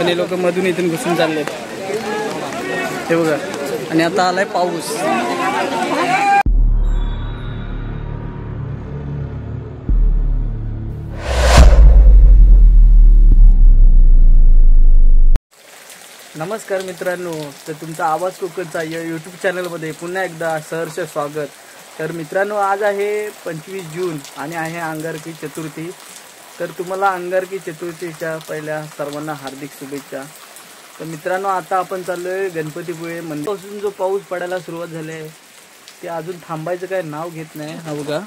पण हे लोक मधून इथून घुसून चाललेत हे बघा. आणि आता आलाय पाऊस. नमस्कार मित्रांनो, तर तुमचा आवाज कोकणचा या यूट्यूब चॅनलमध्ये पुन्हा एकदा सहर्ष स्वागत. तर मित्रांनो, आज आहे 25 जून आणि आहे अंगारकी चतुर्थी. तर तुम्हाला अंगारकी चतुर्थीच्या पहिल्या सर्वांना हार्दिक शुभेच्छा. तर मित्रांनो, आता आपण चाललोय गणपतीपुळे मंदिरापासून जो पाऊस पडायला सुरुवात झाली आहे ते अजून थांबायचं काय नाव घेत नाही. हा बघा,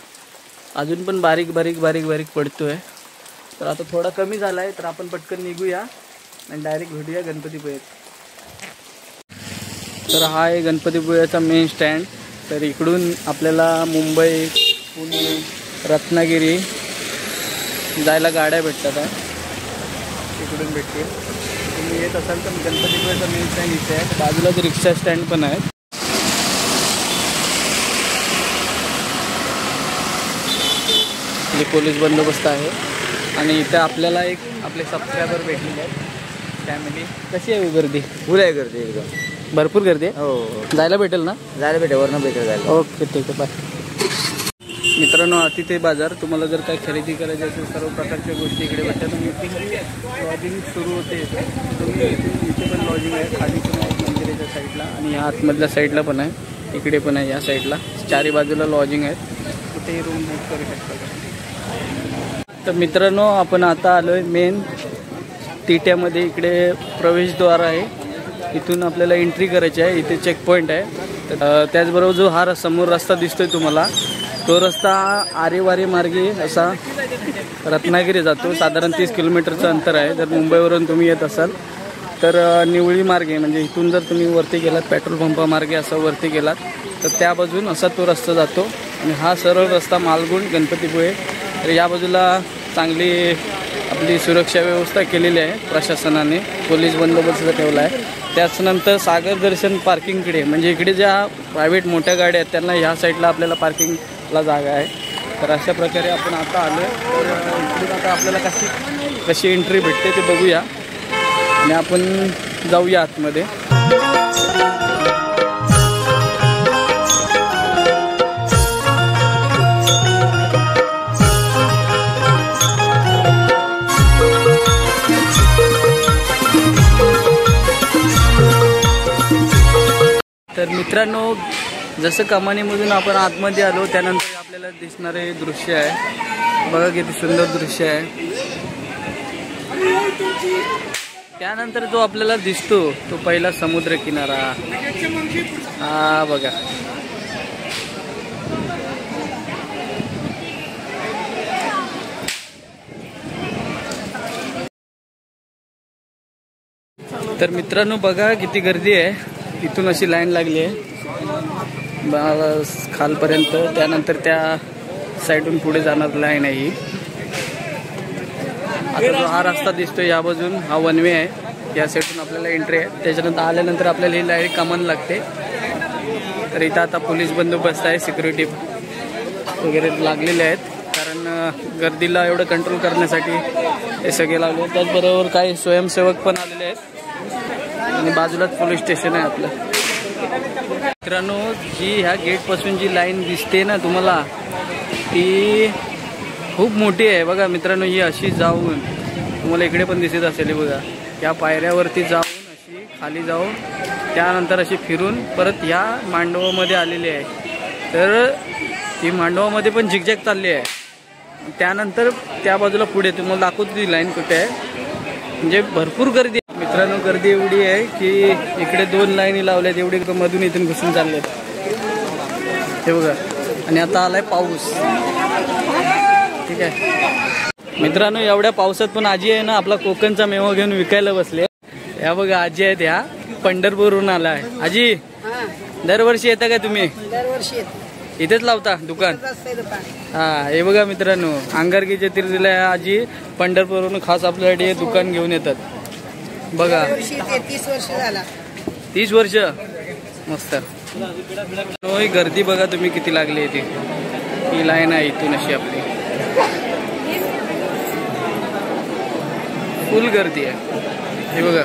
अजून पण बारीक बारीक बारीक बारीक पडतोय. तर आता थोडा कमी झाला आहे, तर आपण पटकन निघूया आणि डायरेक्ट भेटूया गणपतीपुळेत. तर हा आहे गणपतीपुळेचा मेन स्टँड. तर इकडून आपल्याला मुंबई, पुणे, रत्नागिरी जायला गाड्या भेटतात. इकडून भेटतील. तुम्ही येत असाल तर गणपतीपुळेचा मेन स्टँड इथे आहे. बाजूलाच रिक्षा स्टँड पण आहे. पोलीस बंदोबस्त आहे. आणि इथे आपल्याला एक आपले सबस्क्रायबर भेटलेले आहेत. फॅमिली कशी आहे गर्दी? फुल आहे गर्दी, एकदम भरपूर गर्दी आहे. हो, जायला भेटेल ना? जायला भेटेल, वरनं भेटेल जायला. ओके, ठीक आहे, बाय. मित्रांनो, अतिथी बाजार. तुम्हाला जर काही खरेदी करायची असेल सर्व प्रकारच्या गोष्टी इकडे भेटतात. आणि लॉजिंग सुरू होते. तुम्ही इथे पण लॉजिंग आहे. खाली पण आहे मंदिराच्या साईडला आणि या आतमधल्या साईडला पण आहे. इकडे पण आहे, या साईडला चारी बाजूला लॉजिंग आहेत. कुठेही रूम बुक करू शकता. तर मित्रांनो, आपण आता आलोय मेन टिट्यामध्ये. इकडे प्रवेशद्वार आहे. इथून आपल्याला एंट्री करायची आहे. इथे चेक पॉईंट आहे. तर त्याचबरोबर जो हा समोर रस्ता दिसतोय तुम्हाला, तो रस्ता आरेवारी मार्गे असा रत्नागिरी जातो. साधारण 30 किलोमीटरचं अंतर आहे. जर मुंबईवरून तुम्ही येत असाल तर निवळी मार्गे, म्हणजे इथून जर तुम्ही वरती गेलात पेट्रोल पंपामार्गे असं वरती गेलात तर त्या बाजून असा तो रस्ता जातो. आणि हा सरळ रस्ता मालगुण गणपतीपुळे. तर या बाजूला चांगली आपली सुरक्षा व्यवस्था केलेली आहे प्रशासनाने. पोलीस बंदोबस्त ठेवला आहे. त्याचनंतर सागर दर्शन पार्किंगकडे, म्हणजे इकडे ज्या प्रायव्हेट मोठ्या गाड्या आहेत त्यांना ह्या साईडला आपल्याला पार्किंगला जागा आहे. तर अशा प्रकारे आपण आता आलो आहे. तर इकडून आता आपल्याला कशी एंट्री भेटते ते बघूया आणि आपण जाऊया आतमध्ये. तर मित्रांनो, जसं कमानीमधून आपण आतमध्ये आलो त्यानंतर आपल्याला दिसणारे दृश्य आहे. बघा किती सुंदर दृश्य आहे. त्यानंतर जो आपल्याला दिसतो तो पहिला समुद्र किनारा. हा बघा, तर मित्रांनो बघा किती गर्दी आहे. इथून अशी लाईन लागली आहे खालपर्यंत. त्यानंतर त्या साईडून पुढे जाणार लाईन आहे ही. आता जो हा रस्ता दिसतोय या बाजून हा वन वे आहे. या साईडून आपल्याला एंट्री आहे. त्याच्यानंतर आल्यानंतर आपल्याला ही लाईन कमान लागते. तर इथं आता पोलीस बंदोबस्त आहे, सिक्युरिटी वगैरे लागलेले आहेत. कारण गर्दीला एवढं कंट्रोल करण्यासाठी हे सगळे लागले. त्याचबरोबर काही स्वयंसेवक पण आलेले आहेत. आणि बाजूलाच पोलीस स्टेशन आहे आपलं. मित्रांनो, जी ह्या गेटपासून जी लाईन दिसते ना तुम्हाला, ती खूप मोठी आहे. बघा मित्रांनो, ही अशी जाऊन तुम्हाला इकडे पण दिसत असेल. बघा, या पायऱ्यावरती जाऊन अशी खाली जाऊन त्यानंतर अशी फिरून परत ह्या मांडवामध्ये आलेली आहे. तर ती मांडवामध्ये पण झिकझॅक चालली आहे. त्यानंतर त्या बाजूला पुढे तुम्हाला दाखवतो ती लाईन कुठे आहे. म्हणजे भरपूर गर्दी आहे मित्रांनो. गर्दी एवढी आहे की इकडे 2 लाईनी लावल्यात. एवढे मधून इथून घुसून चाललेत हे बघा. आणि आता आलाय पाऊस. ठीक आहे मित्रांनो, एवढ्या पावसात पण आजी आहे ना आपला कोकणचा मेवा घेऊन विकायला बसले. या बघा आजी आहेत, ह्या पंढरपूरहून आलाय. आजी, दरवर्षी येता का तुम्ही? दरवर्षी इथेच लावता दुकान? हा, हे बघा मित्रांनो, अंगारकी चतुर्थीला आजी पंढरपूरहून खास आपल्यासाठी दुकान घेऊन येतात. बघा 30 वर्ष झाला. 30 वर्ष, मस्त. गर्दी बघा तुम्ही किती लागली आहे. ही लाईन आहे इथून अशी आपली फुल गर्दी आहे. हे बघा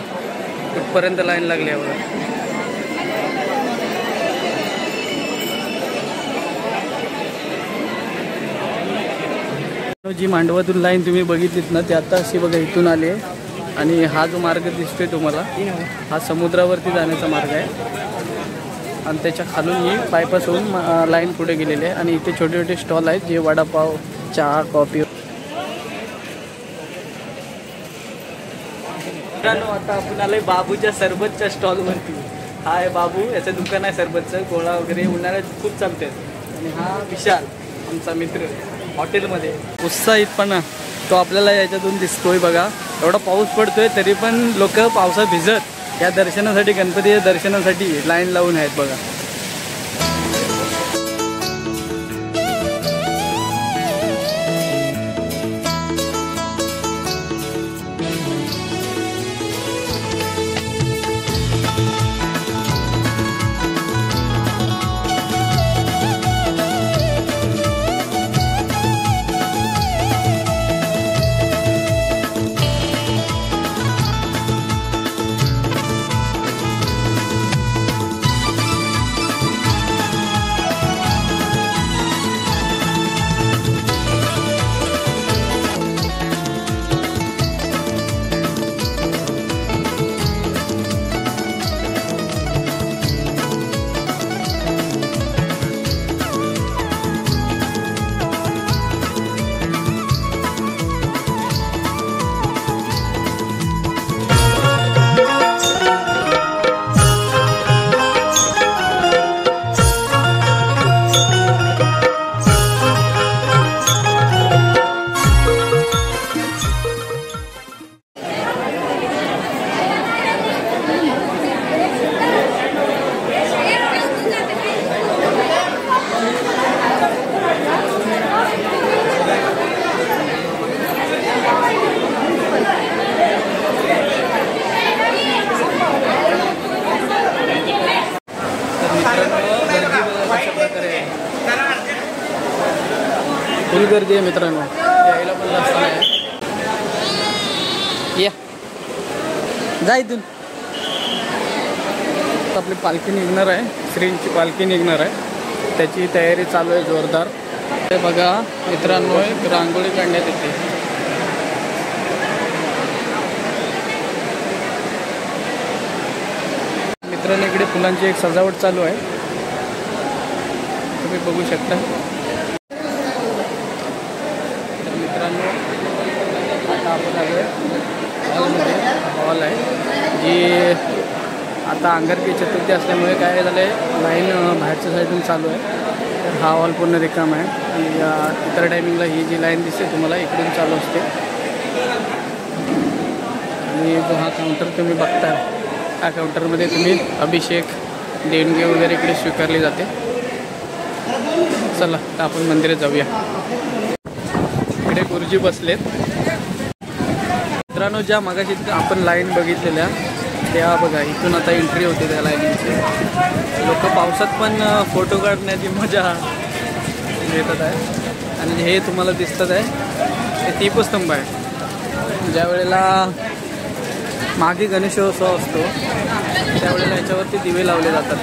कुठपर्यंत लाईन लागली आहे बघा. जी मांडवातून लाईन तुम्ही बघितलीत ना ती आता अशी बघा इथून आली आहे. आणि हा जो मार्ग दिसतोय तुम्हाला हा समुद्रावरती जाण्याचा मार्ग आहे. आणि त्याच्या खालून ही बायपास होऊन लाईन पुढे गेलेली आहे. आणि इथे छोटे छोटे स्टॉल आहेत जे वडापाव, चहा, कॉफी. आता आपण आलोय बाबूच्या सरबतच्या स्टॉलवरती. हा आहे बाबू, याचं दुकान आहे सरबतचं. गोळा वगैरे उन्हाळ्यात खूप चालते. आणि हा विशाल आमचा मित्र हॉटेलमध्ये उत्साहितपणा तो आपल्याला याच्यातून दिसतोय बघा. एवढा पाऊस पडतोय तरी पण लोक पावसात भिजत या दर्शनासाठी, गणपतीच्या दर्शनासाठी लाईन लावून आहेत बघा. फुल गर्दी आहे मित्रांनो. यायला पण रस्ता नाही. या जा इथून. आपली पालखी निघणार आहे, श्रींची पालखी निघणार आहे. त्याची तयारी चालू आहे जोरदार. ते बघा मित्रांनो एक रांगोळी काढण्यात येते. मित्रांनो इकडे फुलांची एक सजावट चालू आहे, तुम्ही बघू शकता. तर मित्रांनो आता आपण आलो आहे हॉलमध्ये. हॉल आहे जी आता अंगारकी चतुर्थी असल्यामुळे काय झालं आहे, लाईन बाहेरच्या साईडून चालू आहे. तर हा हॉल पूर्ण रिकाम आहे. आणि इतर टायमिंगला ही जी लाईन दिसते तुम्हाला इकडून चालू असते. आणि जो हा काउंटर तुम्ही बघता, या काउंटरमध्ये तुम्ही अभिषेक, देणगी वगैरे इकडे स्वीकारली जाते. चला तर आपण मंदिरात जाऊया. इकडे गुरुजी बसलेत. मित्रांनो ज्या मगाशी आपण लाईन बघितलेल्या त्या बघा इथून आता एंट्री होते त्या लाईनीची. लोक पावसात पण फोटो काढण्याची मजा घेतात आहे. आणि हे तुम्हाला दिसतात आहे ते दीपस्तंभ आहे. ज्या वेळेला मागे गणेशोत्सव असतो त्यावेळेला याच्यावरती दिवे लावले जातात.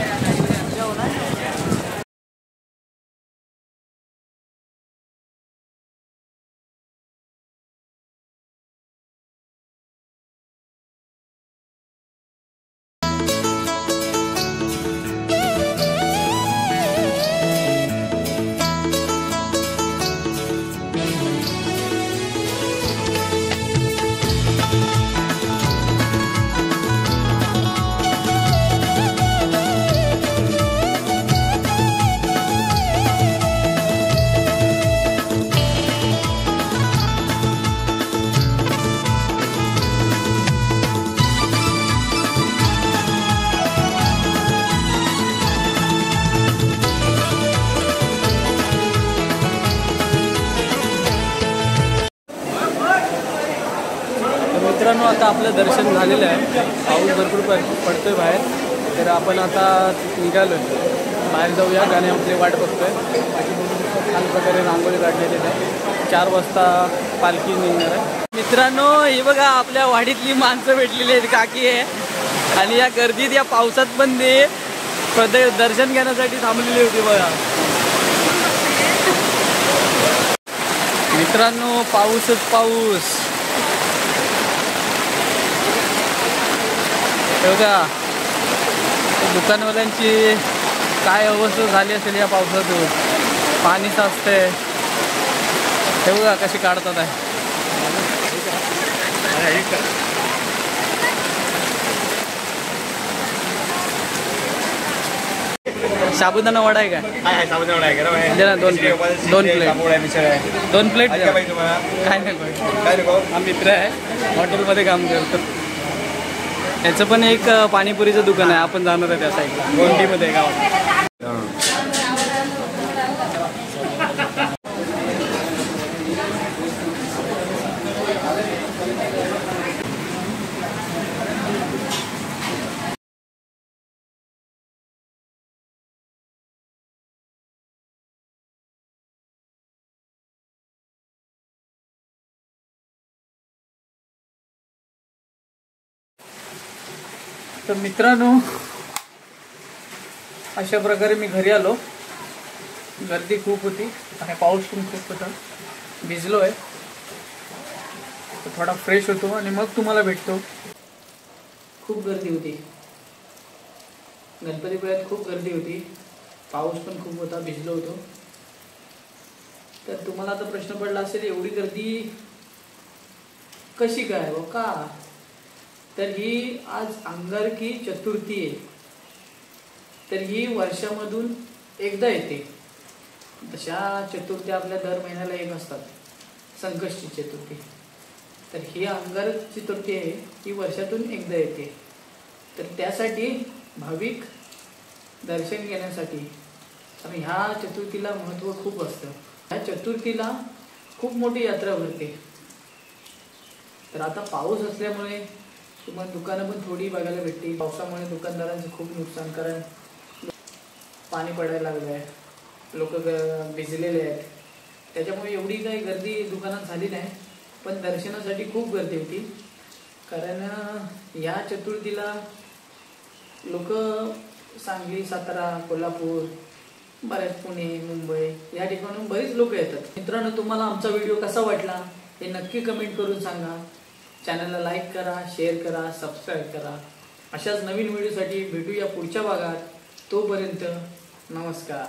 मित्रांनो आता आपलं दर्शन झालेलं आहे. पाऊस भरपूर पडतोय बाहेर. तर आपण आता निघालो बाहेर जाऊया. गाणे आपली वाट बघतोय. छान प्रकारे रांगोळी काढलेली आहे. 4 वाजता पालखी निघणार आहे. मित्रांनो हे बघा आपल्या वाडीतली माणसं भेटलेली आहेत, काकी आहे आणि या गर्दीत या पावसात पण ते दर्शन घेण्यासाठी थांबलेली होती बघा. मित्रांनो पाऊसच पाऊस बघा. दुकानवाल्यांची काय अवस्था झाली असेल या पावसातून. पाणी साचतंय हे बघा कशी काढतात आहे. साबुदाणा वडा आहे का? साबुदाणा आहे का? दे ना दोन प्लेट. दोन प्लेट काय नाही. हा मित्र आहे हॉटेलमध्ये काम करतो. याचं पण एक पाणीपुरीचं दुकान आहे. आपण जाणार आहे त्या साईडला गोंडीमध्ये गावात. तर मित्रांनो अशा प्रकारे मी घरी आलो. गर्दी खूप होती आणि पाऊस पण खूप होता. भिजलो आहे तर थोडा फ्रेश होतो आणि मग तुम्हाला भेटतो. खूप गर्दी होती गणपतीपुळ्यात, खूप गर्दी होती. पाऊस पण खूप होता, भिजलो होतो. तर तुम्हाला आता प्रश्न पडला असेल एवढी गर्दी कशी काय व का? तर ही आज अंगारकी चतुर्थी आहे. तर ही वर्षामधून एकदा येते. तशा चतुर्थी आपल्या दर महिन्याला एक असतात, संकष्टी चतुर्थी. तर ही अंगार चतुर्थी आहे, ही वर्षातून एकदा येते. तर त्यासाठी भाविक दर्शन घेण्यासाठी आणि ह्या चतुर्थीला महत्त्व खूप असतं. ह्या चतुर्थीला खूप मोठी यात्रा भरते. तर आता पाऊस असल्यामुळे तुम्हाला दुकानं पण थोडी बघायला भेटतील. पावसामुळे दुकानदारांचं खूप नुकसान, कारण पाणी पडायला लागलं आहे, लोक भिजलेले आहेत. त्याच्यामुळे एवढी काही गर्दी दुकानात झाली नाही, पण दर्शनासाठी खूप गर्दी होती. कारण या चतुर्थीला लोक सांगली, सातारा, कोल्हापूर, बऱ्याच पुणे, मुंबई या ठिकाणून बरीच लोक येतात. मित्रांनो तुम्हाला आमचा व्हिडिओ कसा वाटला हे नक्की कमेंट करून सांगा. चॅनलला लाईक करा, शेअर करा, सबस्क्राईब करा. अशाच नवीन व्हिडिओसाठी भेटूया पुढच्या भागात. तोपर्यंत नमस्कार.